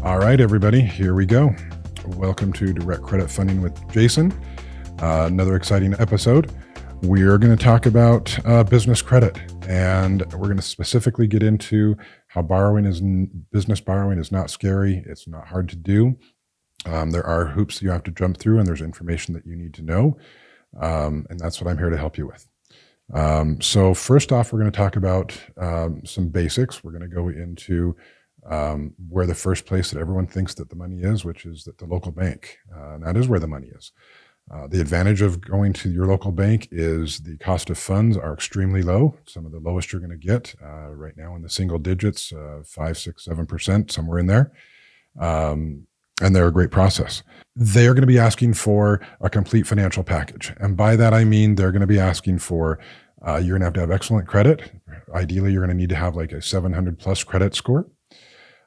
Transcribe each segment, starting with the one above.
All right, everybody, here we go. Welcome to Direct Credit Funding with Jason. Another exciting episode. We're going to talk about business credit, and we're going to specifically get into how business borrowing is not scary. It's not hard to do. There are hoops you have to jump through, and there's information that you need to know, and that's what I'm here to help you with. So first off, we're going to talk about some basics. We're going to go into where the first place that everyone thinks that the money is, which is at the local bank. And that is where the money is. The advantage of going to your local bank is the cost of funds are extremely low. Some of the lowest you're going to get right now in the single digits, 5, 6, 7%, somewhere in there. And they're a great process. They are going to be asking for a complete financial package. And by that, I mean, they're going to be asking for, you're going to have excellent credit. Ideally, you're going to need to have like a 700 plus credit score.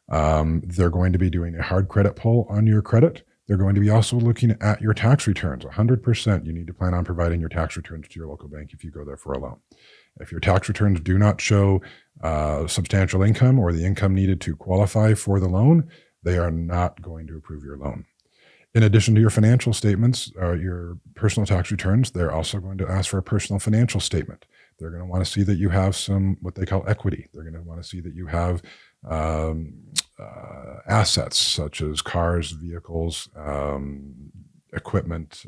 They're going to be doing a hard credit pull on your credit. They're going to be also looking at your tax returns. 100%, you need to plan on providing your tax returns to your local bank if you go there for a loan. If your tax returns do not show substantial income or the income needed to qualify for the loan, they are not going to approve your loan. In addition to your financial statements, your personal tax returns, they're also going to ask for a personal financial statement. They're going to want to see that you have some, what they call equity. They're going to want to see that you have assets such as cars, vehicles, equipment,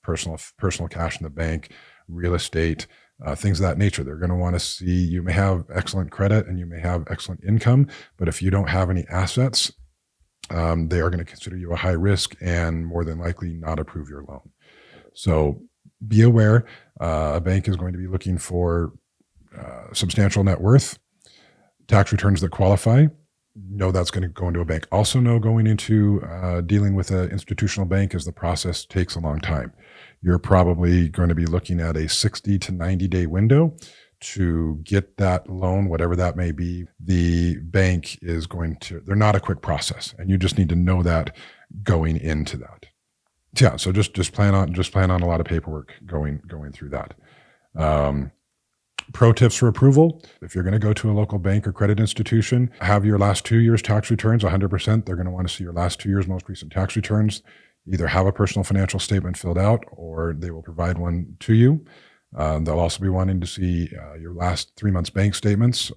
personal cash in the bank, real estate, things of that nature. They're going to want to see you may have excellent credit and you may have excellent income, but if you don't have any assets, they are going to consider you a high risk and more than likely not approve your loan. So be aware, a bank is going to be looking for substantial net worth, tax returns that qualify. No, that's going to go into a bank. Also know going into dealing with an institutional bank is the process takes a long time. You're probably going to be looking at a 60 to 90 day window to get that loan, whatever that may be. The bank is they're not a quick process, and you just need to know that going into that. Yeah, so just plan on a lot of paperwork going through that. Pro tips for approval. If you're going to go to a local bank or credit institution, have your last 2 years tax returns 100%. They're going to want to see your last 2 years most recent tax returns. Either have a personal financial statement filled out or they will provide one to you. They'll also be wanting to see your last 3 months bank statements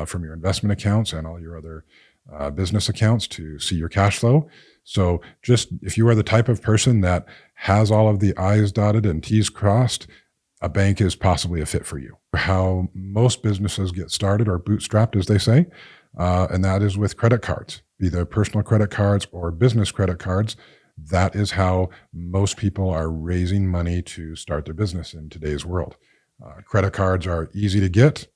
from your investment accounts and all your other business accounts to see your cash flow. So just if you are the type of person that has all of the I's dotted and T's crossed, a bank is possibly a fit for you. How most businesses get started or bootstrapped, as they say, and that is with credit cards, either personal credit cards or business credit cards. That is how most people are raising money to start their business in today's world. Credit cards are easy to get.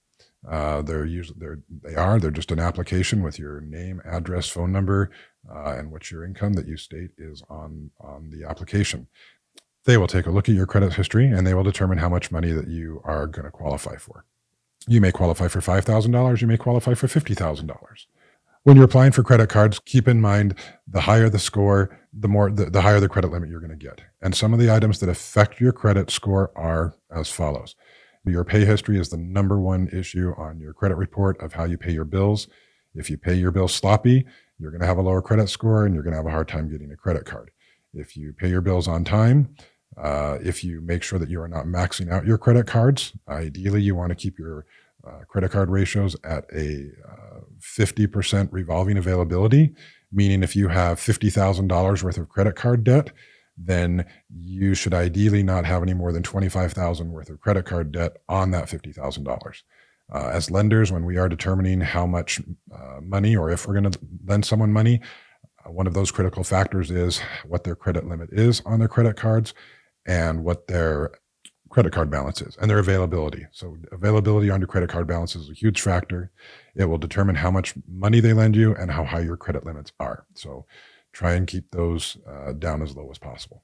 They're just an application with your name, address, phone number, and what your income that you state is on the application. They will take a look at your credit history and they will determine how much money that you are going to qualify for. You may qualify for $5,000. You may qualify for $50,000. When you're applying for credit cards, keep in mind the higher the score, the higher the credit limit you're going to get. And some of the items that affect your credit score are as follows. Your pay history is the number one issue on your credit report of how you pay your bills. If you pay your bills sloppy, you're going to have a lower credit score and you're going to have a hard time getting a credit card. If you pay your bills on time, if you make sure that you are not maxing out your credit cards, ideally you want to keep your credit card ratios at a 50% revolving availability, meaning if you have $50,000 worth of credit card debt, then you should ideally not have any more than $25,000 worth of credit card debt on that $50,000. As lenders, when we are determining how much money or if we're going to lend someone money, one of those critical factors is what their credit limit is on their credit cards and what their credit card balance is and their availability. So availability on your credit card balance is a huge factor. It will determine how much money they lend you and how high your credit limits are. So try and keep those down as low as possible.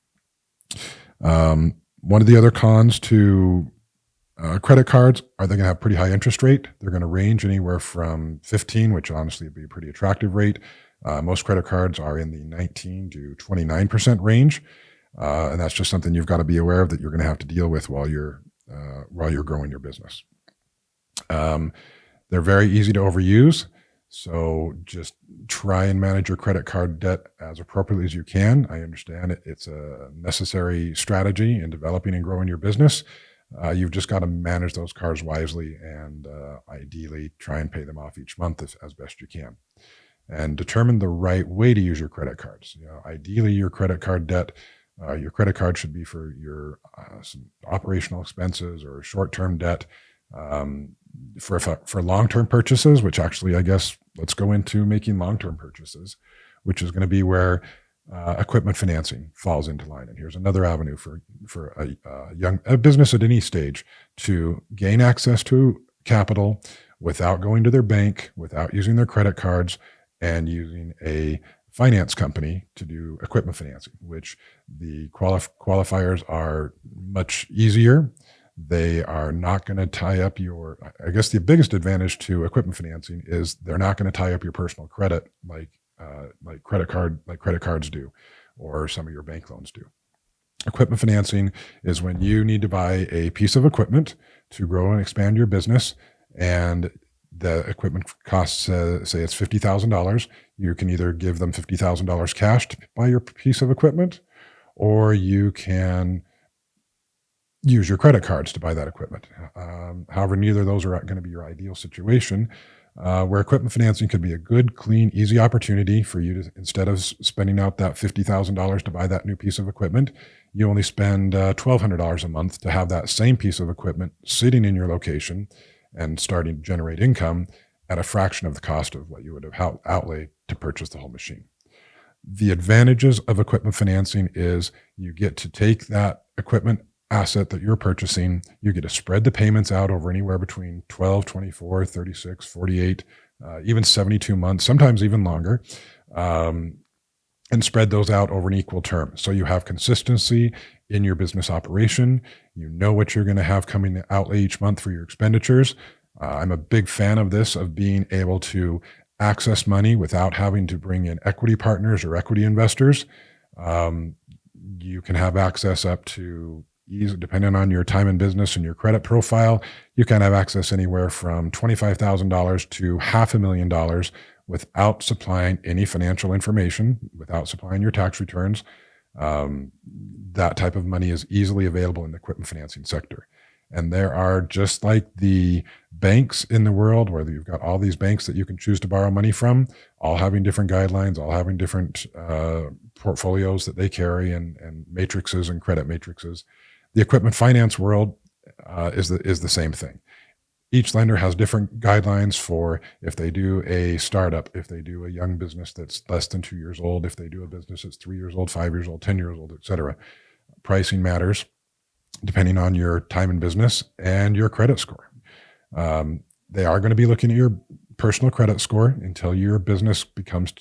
One of the other cons to credit cards are they're going to have pretty high interest rate. They're going to range anywhere from 15, which honestly would be a pretty attractive rate. Most credit cards are in the 19 to 29% range. And that's just something you've got to be aware of that you're going to have to deal with while you're growing your business. They're very easy to overuse. So just try and manage your credit card debt as appropriately as you can. I understand it's a necessary strategy in developing and growing your business. You've just got to manage those cards wisely and ideally try and pay them off each month as best you can. And determine the right way to use your credit cards. Ideally, your credit card debt, your credit card should be for your some operational expenses or short-term debt. For long-term purchases, which actually, I guess, let's go into making long-term purchases, which is going to be where equipment financing falls into line. And here's another avenue for a business at any stage to gain access to capital without going to their bank, without using their credit cards, and using a finance company to do equipment financing, which the qualifiers are much easier. They are not going to tie up I guess the biggest advantage to equipment financing is they're not going to tie up your personal credit like credit cards do, or some of your bank loans do. Equipment financing is when you need to buy a piece of equipment to grow and expand your business, and the equipment costs, say it's $50,000. You can either give them $50,000 cash to buy your piece of equipment, or you can use your credit cards to buy that equipment. However, neither of those are going to be your ideal situation, where equipment financing could be a good, clean, easy opportunity for you to, instead of spending out that $50,000 to buy that new piece of equipment, you only spend $1,200 a month to have that same piece of equipment sitting in your location and starting to generate income at a fraction of the cost of what you would have outlaid to purchase the whole machine. The advantages of equipment financing is you get to take that equipment asset that you're purchasing, you get to spread the payments out over anywhere between 12, 24, 36, 48, even 72 months, sometimes even longer, and spread those out over an equal term. So you have consistency in your business operation. You know what you're going to have coming outlay each month for your expenditures. I'm a big fan of this, of being able to access money without having to bring in equity partners or equity investors. You can have access up to, depending on your time in business and your credit profile, you can have access anywhere from $25,000 to $500,000 without supplying any financial information, without supplying your tax returns. That type of money is easily available in the equipment financing sector. And there are, just like the banks in the world, where you've got all these banks that you can choose to borrow money from, all having different guidelines, all having different portfolios that they carry, and matrices and credit matrices. The equipment finance world is the same thing. Each lender has different guidelines for if they do a startup, if they do a young business that's less than 2 years old, if they do a business that's 3 years old, 5 years old, 10 years old, et cetera. Pricing matters depending on your time in business and your credit score. They are going to be looking at your personal credit score until your business becomes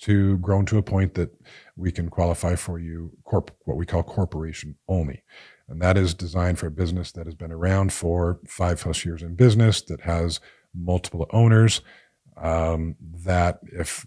grown to a point that we can qualify for you what we call corporation only. And that is designed for a business that has been around for 5+ years in business, that has multiple owners, that if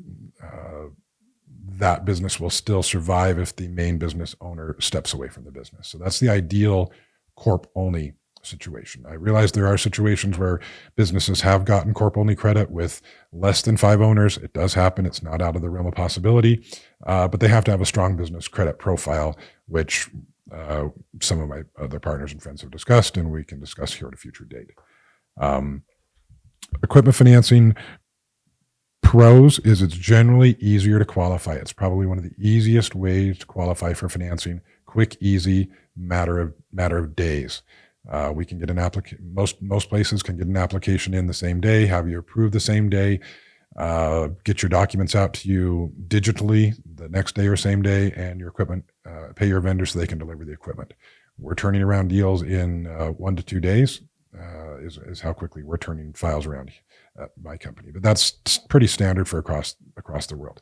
that business will still survive if the main business owner steps away from the business. So that's the ideal corp-only situation. I realize there are situations where businesses have gotten corp-only credit with less than 5 owners. It does happen. It's not out of the realm of possibility, but they have to have a strong business credit profile, which some of my other partners and friends have discussed, and we can discuss here at a future date. Equipment financing pros is it's generally easier to qualify. It's probably one of the easiest ways to qualify for financing. Quick, easy, matter of days. We can get an application. Most places can get an application in the same day, have you approved the same day, get your documents out to you digitally the next day or same day, and your equipment, pay your vendor so they can deliver the equipment. We're turning around deals in 1 to 2 days is how quickly we're turning files around at my company. But that's pretty standard for across the world.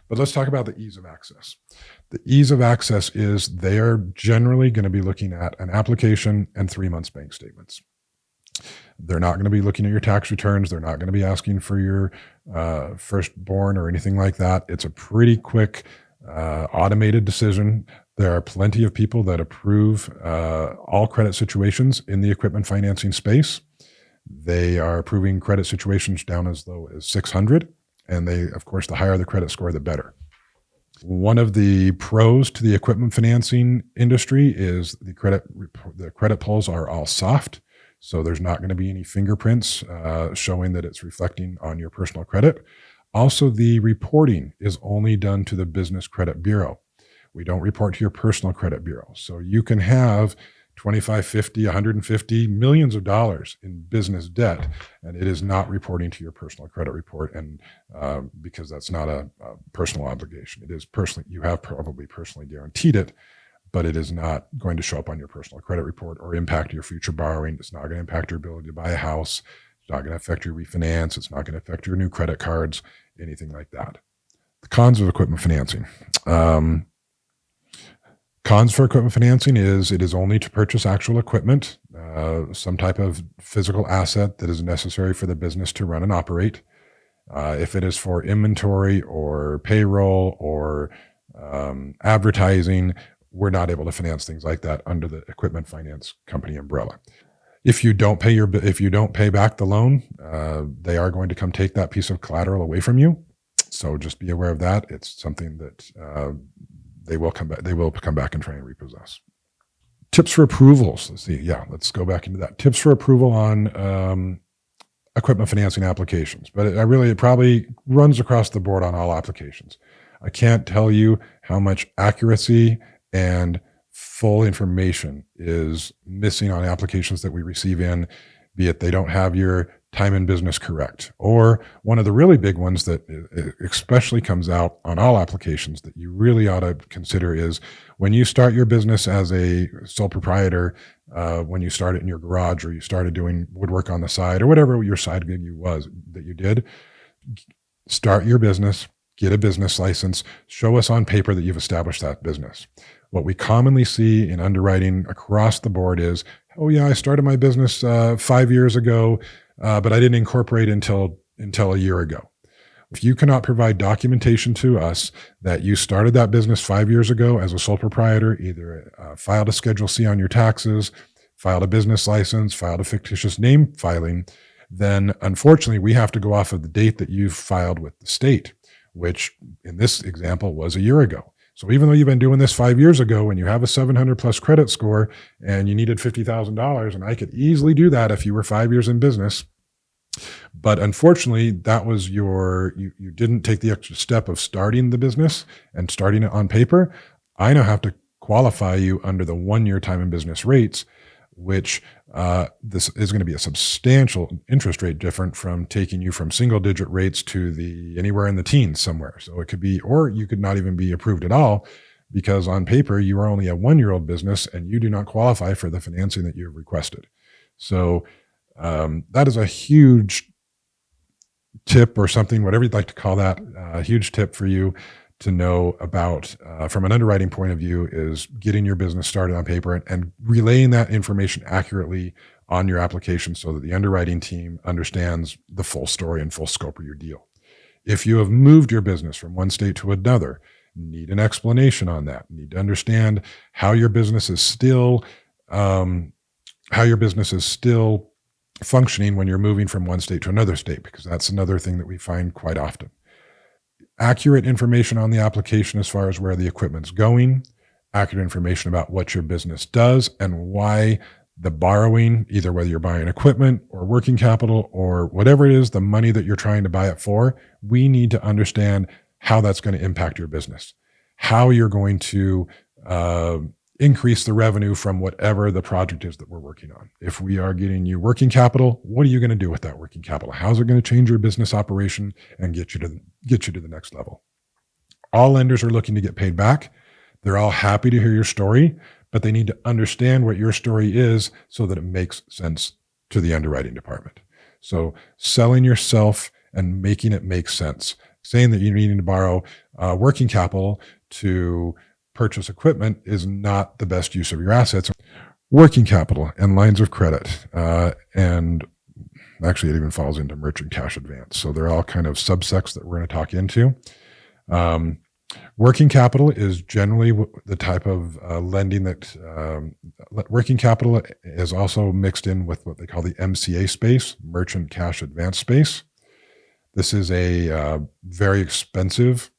But let's talk about the ease of access. The ease of access is they're generally going to be looking at an application and 3 months bank statements. They're not going to be looking at your tax returns. They're not going to be asking for your firstborn or anything like that. It's a pretty quick, automated decision. There are plenty of people that approve all credit situations in the equipment financing space. They are approving credit situations down as low as 600 And of course, the higher the credit score, the better. One of the pros to the equipment financing industry is the credit pulls are all soft. So there's not going to be any fingerprints showing that it's reflecting on your personal credit. Also, the reporting is only done to the Business Credit Bureau. We don't report to your personal credit bureau. So you can have 25, 50, 150 millions of dollars in business debt, and it is not reporting to your personal credit report. And because that's not a personal obligation, it is personally, you have probably personally guaranteed it, but it is not going to show up on your personal credit report or impact your future borrowing. It's not going to impact your ability to buy a house. It's not going to affect your refinance. It's not going to affect your new credit cards, anything like that. The cons of equipment financing. Cons for equipment financing is it is only to purchase actual equipment, some type of physical asset that is necessary for the business to run and operate. If it is for inventory or payroll or advertising, we're not able to finance things like that under the equipment finance company umbrella. If you don't pay back the loan, they are going to come take that piece of collateral away from you. So just be aware of that. It's something that they will come back and try and repossess. Tips for approvals. Let's go back into that. Tips for approval on equipment financing applications. But it probably runs across the board on all applications. I can't tell you how much accuracy and full information is missing on applications that we receive in, be it they don't have your time in business correct. Or one of the really big ones that especially comes out on all applications that you really ought to consider is when you start your business as a sole proprietor, when you started in your garage or you started doing woodwork on the side or whatever your side gig that you did, start your business, get a business license, show us on paper that you've established that business. What we commonly see in underwriting across the board is, oh yeah, I started my business 5 years ago, but I didn't incorporate until a year ago. If you cannot provide documentation to us that you started that business 5 years ago as a sole proprietor, either filed a Schedule C on your taxes, filed a business license, filed a fictitious name filing, then unfortunately we have to go off of the date that you filed with the state, which in this example was a year ago. So even though you've been doing this 5 years ago and you have a 700 plus credit score and you needed $50,000, and I could easily do that if you were 5 years in business, but unfortunately that was you didn't take the extra step of starting the business and starting it on paper. I now have to qualify you under the 1 year time in business rates, which this is going to be a substantial interest rate different from taking you from single digit rates to anywhere in the teens somewhere. So it could be, or you could not even be approved at all because on paper you are only a 1 year old business and you do not qualify for the financing that you have requested. So that is a huge tip or something, whatever you'd like to call that, a huge tip for you to know about from an underwriting point of view is getting your business started on paper and relaying that information accurately on your application so that the underwriting team understands the full story and full scope of your deal. If you have moved your business from one state to another, need an explanation on that. Need to understand how your business is still functioning when you're moving from one state to another state, because that's another thing that we find quite often. Accurate information on the application as far as where the equipment's going, accurate information about what your business does and why the borrowing, either whether you're buying equipment or working capital or whatever it is, the money that you're trying to buy it for, we need to understand how that's going to impact your business, how you're going to increase the revenue from whatever the project is that we're working on. If we are getting you working capital, what are you going to do with that working capital? How's it going to change your business operation and get you to the next level? All lenders are looking to get paid back. They're all happy to hear your story, but they need to understand what your story is so that it makes sense to the underwriting department. So selling yourself and making it make sense, saying that you're needing to borrow working capital to purchase equipment is not the best use of your assets. Working capital and lines of credit, and actually it even falls into merchant cash advance. So they're all kind of subsects that we're going to talk into. Working capital is generally the type of lending that working capital is also mixed in with what they call the MCA space, merchant cash advance space. This is a very expensive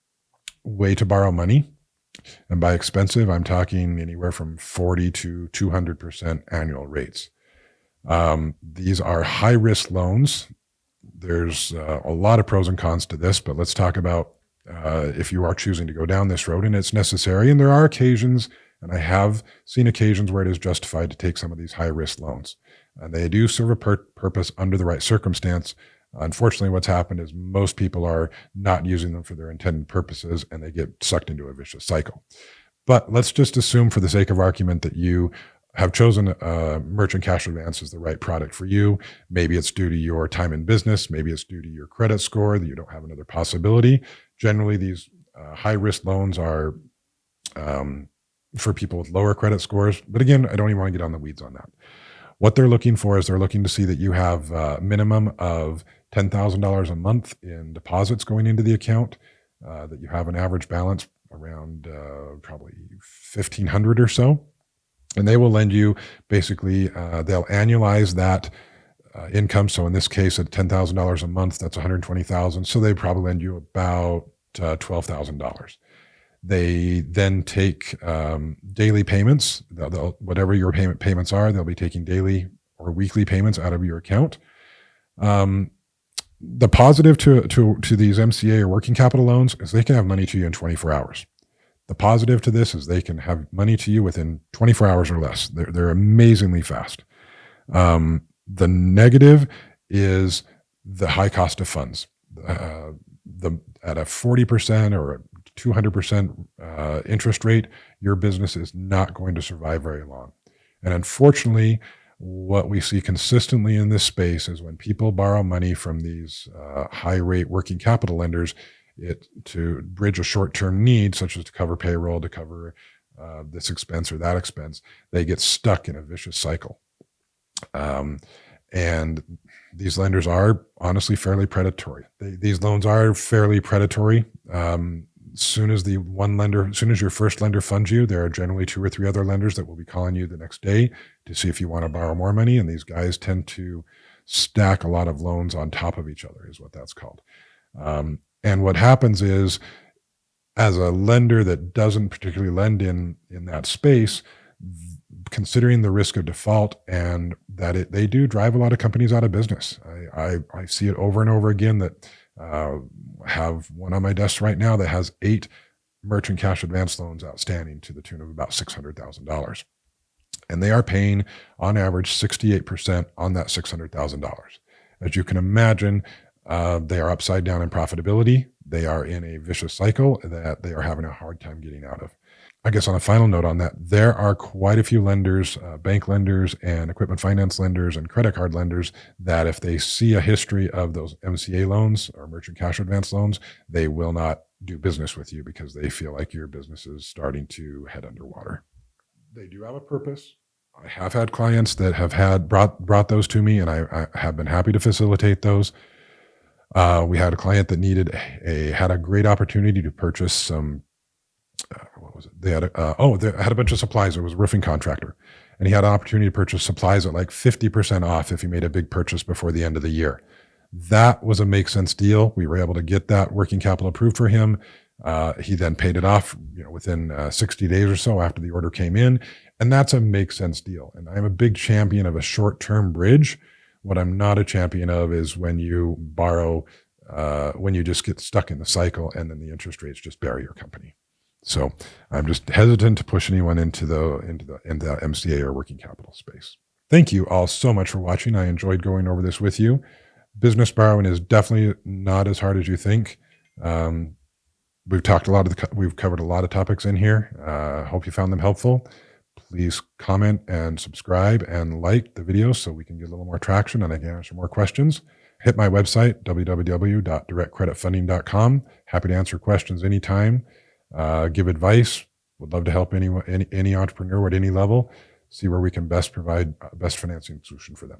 way to borrow money. And by expensive, I'm talking anywhere from 40 to 200% annual rates. These are high risk loans. There's a lot of pros and cons to this, but let's talk about if you are choosing to go down this road and it's necessary. And there are occasions, and I have seen occasions where it is justified to take some of these high risk loans. And they do serve a purpose under the right circumstance. Unfortunately, what's happened is most people are not using them for their intended purposes and they get sucked into a vicious cycle. But let's just assume for the sake of argument that you have chosen merchant cash advance as the right product for you. Maybe it's due to your time in business. Maybe it's due to your credit score that you don't have another possibility. Generally, these high risk loans are for people with lower credit scores. But again, I don't even want to get on the weeds on that. What they're looking for is they're looking to see that you have a minimum of $10,000 a month in deposits going into the account, that you have an average balance around probably 1,500 or so. And they will lend you basically, they'll annualize that income. So in this case, at $10,000 a month, that's $120,000. So they probably lend you about $12,000. They then take daily payments. Whatever your payments are, they'll be taking daily or weekly payments out of your account. The positive to these MCA or working capital loans is they can have money to you in 24 hours. The positive to this is they can have money to you within 24 hours or less. They're amazingly fast. The negative is the high cost of funds. At a 40% or a 200% interest rate, your business is not going to survive very long. And unfortunately, what we see consistently in this space is when people borrow money from these high rate working capital lenders, to bridge a short-term need, such as to cover payroll, to cover this expense or that expense, they get stuck in a vicious cycle. And these lenders are honestly fairly predatory. These loans are fairly predatory. As soon as your first lender funds you, there are generally 2 or 3 other lenders that will be calling you the next day to see if you want to borrow more money. And these guys tend to stack a lot of loans on top of each other, is what that's called. And what happens is, as a lender that doesn't particularly lend in that space, considering the risk of default and that they do drive a lot of companies out of business. I see it over and over again that have one on my desk right now that has 8 merchant cash advance loans outstanding to the tune of about $600,000. And they are paying on average 68% on that $600,000. As you can imagine, they are upside down in profitability. They are in a vicious cycle that they are having a hard time getting out of. I guess on a final note on that, there are quite a few lenders, bank lenders and equipment finance lenders and credit card lenders that if they see a history of those MCA loans or merchant cash advance loans, they will not do business with you because they feel like your business is starting to head underwater. They do have a purpose. I have had clients that have brought those to me, and I have been happy to facilitate those. We had a client that had a great opportunity to purchase some. What was it? They had a bunch of supplies. It was a roofing contractor, and he had an opportunity to purchase supplies at like 50% off if he made a big purchase before the end of the year. That was a make sense deal. We were able to get that working capital approved for him. He then paid it off, within 60 days or so after the order came in, and that's a make sense deal. And I'm a big champion of a short-term bridge. What I'm not a champion of is when you borrow, when you just get stuck in the cycle and then the interest rates just bury your company. So I'm just hesitant to push anyone into the MCA or working capital space. Thank you all so much for watching. I enjoyed going over this with you. Business borrowing is definitely not as hard as you think. We've covered a lot of topics in here. Hope you found them helpful. Please comment and subscribe and like the video so we can get a little more traction and I can answer more questions. Hit my website, www.directcreditfunding.com. Happy to answer questions anytime. Give advice. Would love to help any entrepreneur at any level, see where we can best provide best financing solution for them.